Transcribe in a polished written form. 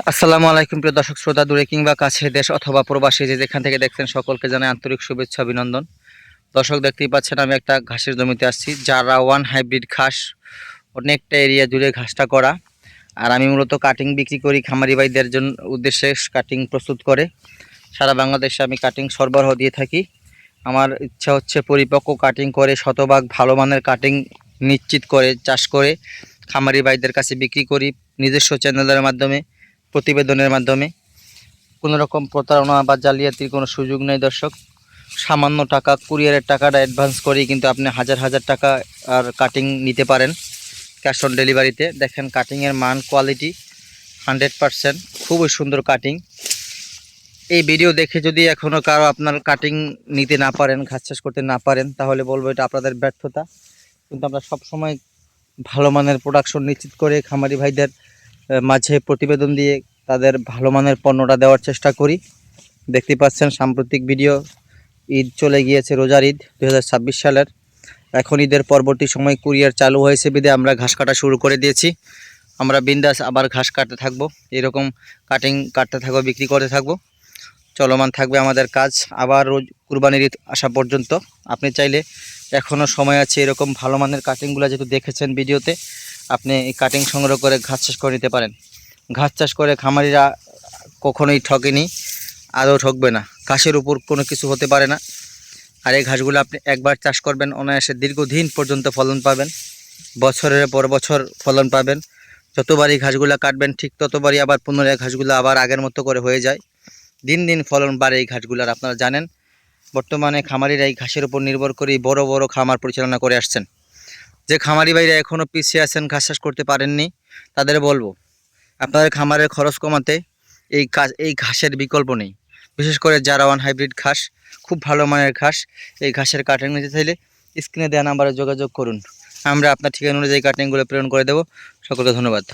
আসসালামু আলাইকুম প্রিয় দর্শক শ্রোতা, দূরে কিংবা কাছে, দেশ অথবা প্রবাসী, যে যেখান থেকে দেখছেন সকলকে জানাই আন্তরিক শুভেচ্ছা অভিনন্দন। দর্শক, দেখতেই পাচ্ছেন আমি একটা ঘাসের জমিতে আসছি, যারা ওয়ান হাইব্রিড ঘাস। অনেকটা এরিয়া জুড়ে ঘাসটা করা। আর আমি মূলত কাটিং বিক্রি করি খামারি ভাইদের জন্য, উদ্দেশ্যে কাটিং প্রস্তুত করে সারা বাংলাদেশে আমি কাটিং সরবরাহ দিয়ে থাকি। আমার ইচ্ছা হচ্ছে পরিপক্ক কাটিং করে শতভাগ ভালো মানের কাটিং নিশ্চিত করে চাষ করে খামারি ভাইদের কাছে বিক্রি করি, নিজস্ব চ্যানেলের মাধ্যমে, প্রতিবেদনের মাধ্যমে। কোনো রকম প্রতারণা বা জালিয়াতির কোনো সুযোগ নেই দর্শক। সামান্য টাকা, কুরিয়ারের টাকাটা অ্যাডভান্স করেই কিন্তু আপনি হাজার হাজার টাকা আর কাটিং নিতে পারেন ক্যাশ অন ডেলিভারিতে। দেখেন কাটিংয়ের মান, কোয়ালিটি 100%, খুবই সুন্দর কাটিং। এই ভিডিও দেখে যদি এখনও কারো আপনার কাটিং নিতে না পারেন, ঘাস চাষ করতে না পারেন, তাহলে বলবো এটা আপনাদের ব্যর্থতা। কিন্তু আমরা সবসময় ভালো মানের প্রোডাকশন নিশ্চিত করে খামারি ভাইদের মাঝে প্রতিবেদন দিয়ে তাদের ভালো মানের পণ্যটা দেওয়ার চেষ্টা করি। দেখতে পাচ্ছেন সাম্প্রতিক ভিডিও, ঈদ চলে গিয়েছে, রোজার ঈদ 2026 সালের। এখন ঈদের পরবর্তী সময় কুরিয়ার চালু হয়েছে বিধে আমরা ঘাস কাটা শুরু করে দিয়েছি। আমরা বিন্দাস আবার ঘাস কাটতে থাকবো, এরকম কাটিং কাটতে থাকবো, বিক্রি করতে থাকবো, চলমান থাকবে আমাদের কাজ আবার রোজ কুরবানির ঈদ আসা পর্যন্ত। আপনি চাইলে এখনও সময় আছে, এরকম ভালো মানের কাটিংগুলো যেহেতু দেখেছেন ভিডিওতে, আপনি এই কাটিং সংগ্রহ করে ঘাস চাষ করে নিতে পারেন। ঘাস চাষ করে খামারিরা কখনোই ঠকেনি, আদৌ ঠকবে না। ঘাসের উপর কোনো কিছু হতে পারে না। আর এই ঘাসগুলো আপনি একবার চাষ করবেন, অনায়াসে দীর্ঘদিন পর্যন্ত ফলন পাবেন, বছরের পর বছর ফলন পাবেন। যতবারই ঘাসগুলো কাটবেন ঠিক ততবারই আবার পুনরায় ঘাসগুলো আবার আগের মতো করে হয়ে যায়। দিন দিন ফলন বাড়ে এই ঘাসগুলোর। আপনারা জানেন বর্তমানে খামারিরা এই ঘাসের উপর নির্ভর করেই বড় বড় খামার পরিচালনা করে আসছেন। যে খামারি ভাইরা এখনও পিছিয়ে আছেন, ঘাস চাষ করতে পারেননি, তাদের বলবো আপনাদের খামারের খরচ কমাতে এই ঘাসের বিকল্প নেই। বিশেষ করে যারা ওয়ান হাইব্রিড ঘাস, খুব ভালো মানের ঘাস। এই ঘাসের কাটিং নিতে চাইলে স্ক্রিনে দেওয়া নাম্বারে যোগাযোগ করুন, আমরা আপনার ঠিকানা অনুযায়ী কাটিংগুলো প্রেরণ করে দেবো। সকলকে ধন্যবাদ।